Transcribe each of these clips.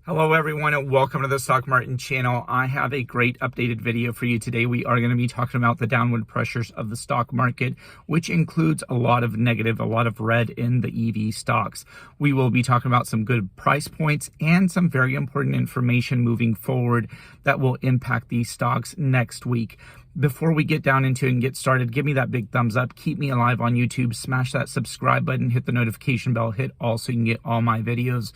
Hello everyone and welcome to the Stock Martin channel. I have a great updated video for you today. We are going to be talking about the downward pressures of the stock market, which includes a lot of negative, a lot of red in the EV stocks. We will be talking about some good price points and some very important information moving forward that will impact these stocks next week. Before we get down into it and get started, give me that big thumbs up, keep me alive on YouTube, smash that subscribe button, hit the notification bell, hit all so you can get all my videos.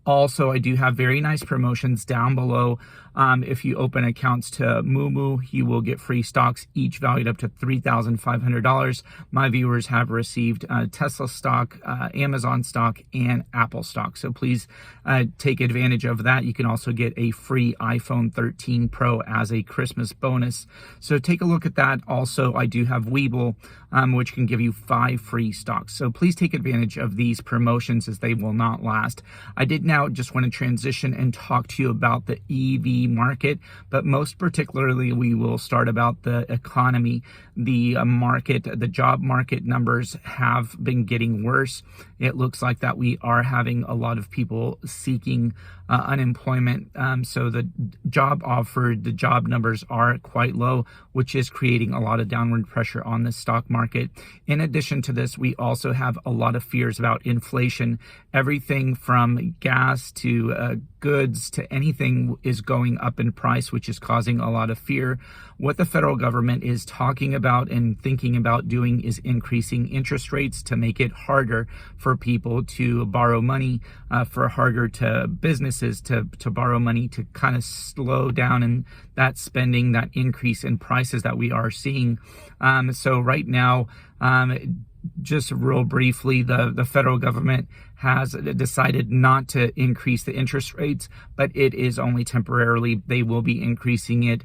Also, I do have very nice promotions down below. If you open accounts to Moomoo, you will get free stocks, each valued up to $3,500. My viewers have received Tesla stock, Amazon stock, and Apple stock. So please take advantage of that. You can also get a free iPhone 13 Pro as a Christmas bonus. So take a look at that. Also, I do have Webull, which can give you 5 free stocks. So please take advantage of these promotions as they will not last. I did now just want to transition and talk to you about the EV market, but most particularly we will start about the economy. The market, the job market numbers have been getting worse. It looks like that we are having a lot of people seeking unemployment. So the job offered, the job numbers are quite low, which is creating a lot of downward pressure on the stock market. In addition to this, we also have a lot of fears about inflation. Everything from gas to goods to anything is going up in price, which is causing a lot of fear. What the federal government is talking about and thinking about doing is increasing interest rates to make it harder for people to borrow money, for harder to businesses to borrow money, to kind of slow down and that spending, that increase in prices that we are seeing. So right now, just real briefly, the federal government has decided not to increase the interest rates, but it is only temporarily. They will be increasing it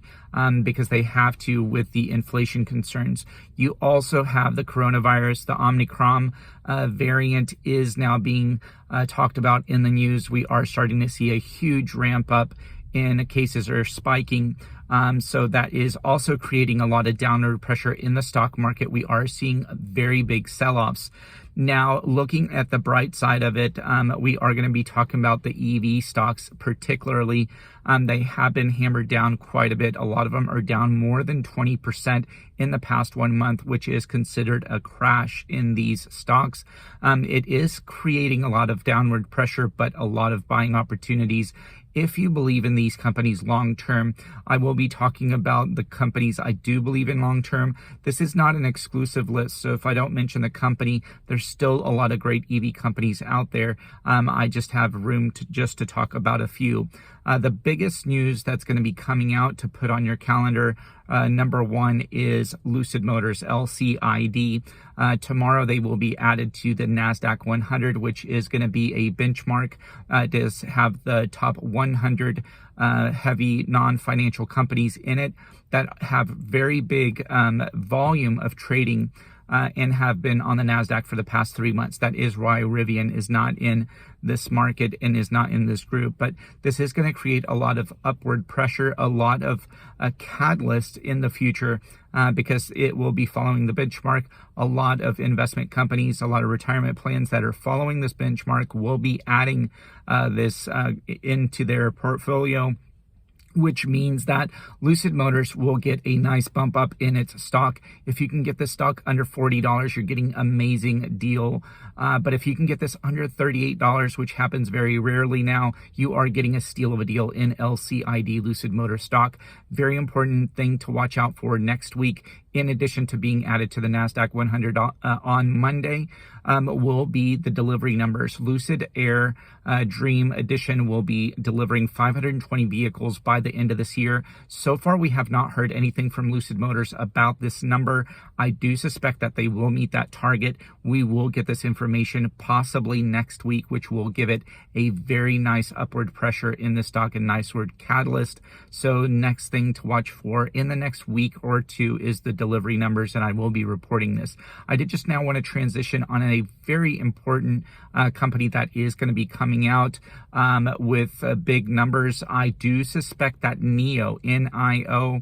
because they have to with the inflation concerns. You also have the coronavirus. The Omicron variant is now being talked about in the news. We are starting to see a huge ramp up in cases are spiking. So that is also creating a lot of downward pressure in the stock market. We are seeing very big sell-offs. Now, looking at the bright side of it, we are going to be talking about the EV stocks particularly. They have been hammered down quite a bit. A lot of them are down more than 20% in the past 1 month, which is considered a crash in these stocks. It is creating a lot of downward pressure, but a lot of buying opportunities. If you believe in these companies long term, I will be talking about the companies I do believe in long term. This is not an exclusive list, so if I don't mention the company, there's still a lot of great EV companies out there. I just have room to talk about a few. The biggest news that's going to be coming out to put on your calendar, number one is Lucid Motors, LCID. Tomorrow they will be added to the NASDAQ 100, which is going to be a benchmark. It does have the top 100 heavy non-financial companies in it that have very big volume of trading and have been on the NASDAQ for the past 3 months. That is why Rivian is not in this market and is not in this group. But this is going to create a lot of upward pressure, a lot of catalyst in the future because it will be following the benchmark. A lot of investment companies, a lot of retirement plans that are following this benchmark will be adding this into their portfolio, which means that Lucid Motors will get a nice bump up in its stock. If you can get this stock under $40, you're getting an amazing deal. But if you can get this under $38, which happens very rarely now, you are getting a steal of a deal in LCID Lucid Motors stock. Very important thing to watch out for next week. In addition to being added to the NASDAQ 100 on Monday, will be the delivery numbers. Lucid Air Dream Edition will be delivering 520 vehicles by the end of this year. So far, we have not heard anything from Lucid Motors about this number. I do suspect that they will meet that target. We will get this information possibly next week, which will give it a very nice upward pressure in the stock, a nice word catalyst. So next thing to watch for in the next week or two is the delivery numbers, and I will be reporting this. I did just now want to transition on a very important company that is going to be coming out with big numbers. I do suspect that NIO, NIO,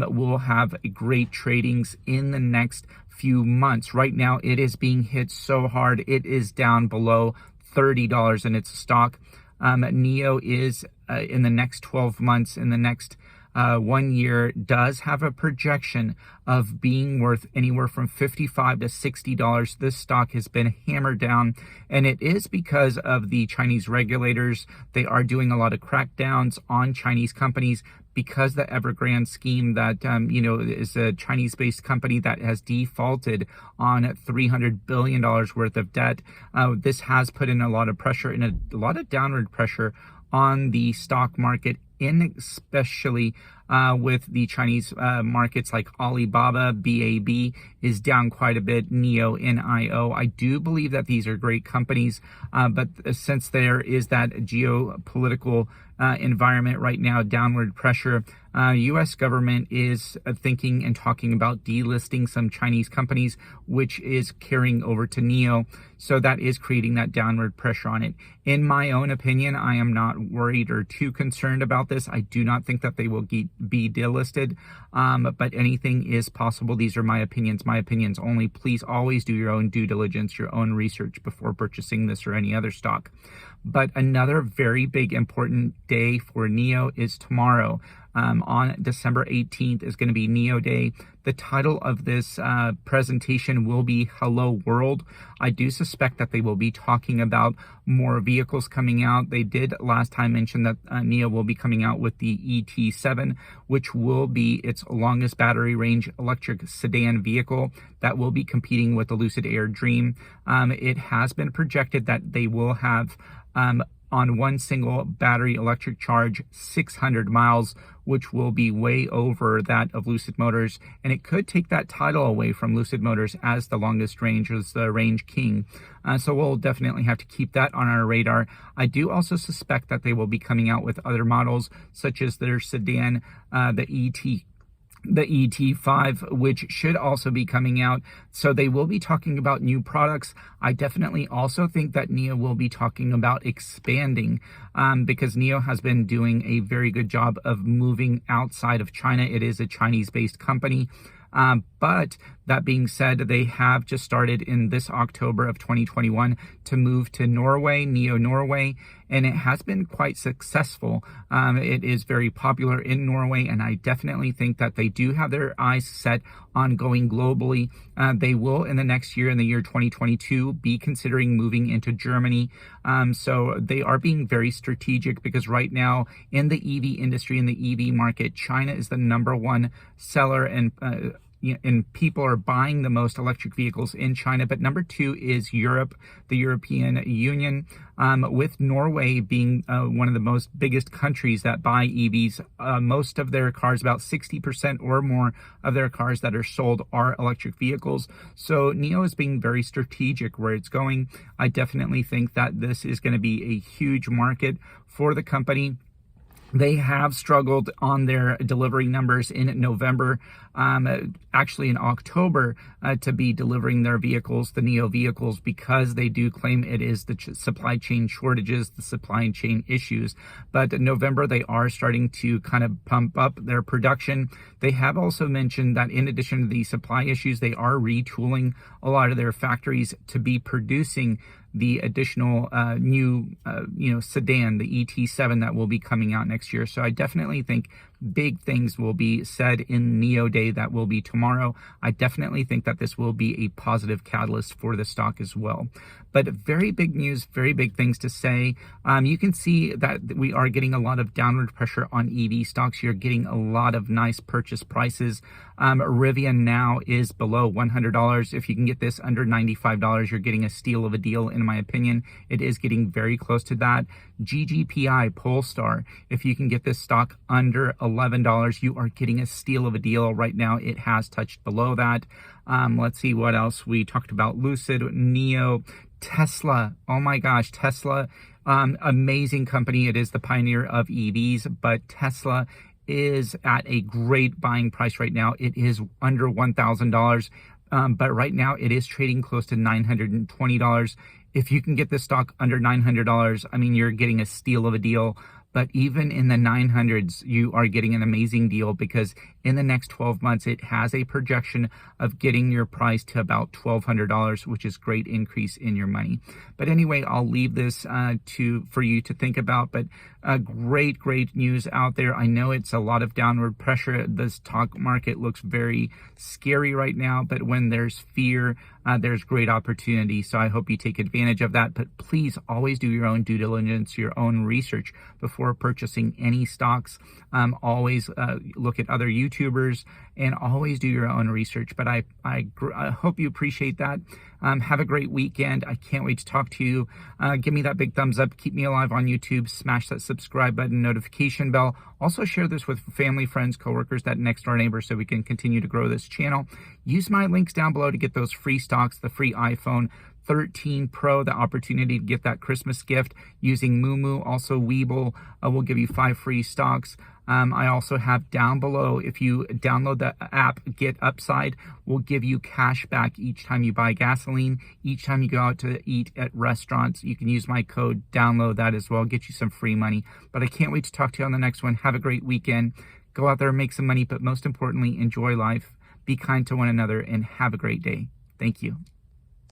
will have great tradings in the next few months. Right now, it is being hit so hard. It is down below $30 in its stock. NIO is in the next 12 months, in the next 1 year, does have a projection of being worth anywhere from $55 to $60. This stock has been hammered down, and it is because of the Chinese regulators. They are doing a lot of crackdowns on Chinese companies because the Evergrande scheme that, is a Chinese-based company that has defaulted on $300 billion worth of debt. This has put in a lot of pressure and a lot of downward pressure on the stock market, especially with the Chinese markets like Alibaba. BAB is down quite a bit. NIO, NIO. I do believe that these are great companies, but since there is that geopolitical environment right now, downward pressure, U.S. government is thinking and talking about delisting some Chinese companies, which is carrying over to NIO. So that is creating that downward pressure on it. In my own opinion, I am not worried or too concerned about this. I do not think that they will be delisted, but anything is possible. These are my opinions only. Please always do your own due diligence, your own research before purchasing this or any other stock. But another very big important day for NIO is tomorrow. On December 18th is going to be NIO Day. The title of this presentation will be Hello World. I do suspect that they will be talking about more vehicles coming out. They did last time mention that NIO will be coming out with the ET7, which will be its longest battery range electric sedan vehicle that will be competing with the Lucid Air Dream. It has been projected that they will have on one single battery electric charge 600 miles, which will be way over that of Lucid Motors, and it could take that title away from Lucid Motors as the longest range, as the range king. So we'll definitely have to keep that on our radar. I do also suspect that they will be coming out with other models, such as their sedan, the ET5, which should also be coming out. So they will be talking about new products. I definitely also think that NIO will be talking about expanding, because NIO has been doing a very good job of moving outside of China. It is a Chinese-based company. But that being said, they have just started in this October of 2021 to move to Norway, NIO Norway, and it has been quite successful. It is very popular in Norway, and I definitely think that they do have their eyes set on going globally. They will, in the next year, in the year 2022, be considering moving into Germany. So they are being very strategic, because right now in the EV industry, in the EV market, China is the #1 seller, and people are buying the most electric vehicles in China. But #2 is Europe, the European Union, with Norway being one of the most biggest countries that buy EVs. Most of their cars, about 60% or more of their cars that are sold, are electric vehicles. So NIO is being very strategic where it's going. I definitely think that this is going to be a huge market for the company. They have struggled on their delivery numbers in November, actually in October, to be delivering their vehicles, the NIO vehicles, because they do claim it is the supply chain shortages, the supply chain issues. But in November, they are starting to kind of pump up their production. They have also mentioned that in addition to the supply issues, they are retooling a lot of their factories to be producing the additional new sedan, the ET7, that will be coming out next year. So I definitely think big things will be said in NIO Day that will be tomorrow. I definitely think that this will be a positive catalyst for the stock as well. But very big news, very big things to say. You can see that we are getting a lot of downward pressure on EV stocks. You're getting a lot of nice purchase prices. Rivian now is below $100. If you can get this under $95, you're getting a steal of a deal, in my opinion. It is getting very close to that. GGPI, Polestar, if you can get this stock under $11, you are getting a steal of a deal. Right now, it has touched below that. Let's see what else. We talked about Lucid, NIO, Tesla. Oh my gosh, Tesla, amazing company. It is the pioneer of EVs, but Tesla is at a great buying price right now. It is under $1,000, but right now it is trading close to $920. If you can get this stock under $900, I mean, you're getting a steal of a deal. But even in the 900s, you are getting an amazing deal, because in the next 12 months, it has a projection of getting your price to about $1,200, which is great increase in your money. But anyway, I'll leave this for you to think about. But great news out there. I know it's a lot of downward pressure. The stock market looks very scary right now, but when there's fear, there's great opportunity. So I hope you take advantage of that. But please always do your own due diligence, your own research before purchasing any stocks. Always look at other YouTubers and always do your own research. But I hope you appreciate that. Have a great weekend. I can't wait to talk to you. Give me that big thumbs up. Keep me alive on YouTube. Smash that subscribe button, notification bell. Also share this with family, friends, coworkers, that next door neighbor, so we can continue to grow this channel. Use my links down below to get those free stocks, the free iPhone 13 Pro, the opportunity to get that Christmas gift using Moomoo. Also, Webull will give you 5 free stocks. I also have down below, if you download the app, Get Upside, will give you cash back each time you buy gasoline, each time you go out to eat at restaurants. You can use my code, download that as well, get you some free money. But I can't wait to talk to you on the next one. Have a great weekend. Go out there and make some money, but most importantly, enjoy life. Be kind to one another and have a great day. Thank you.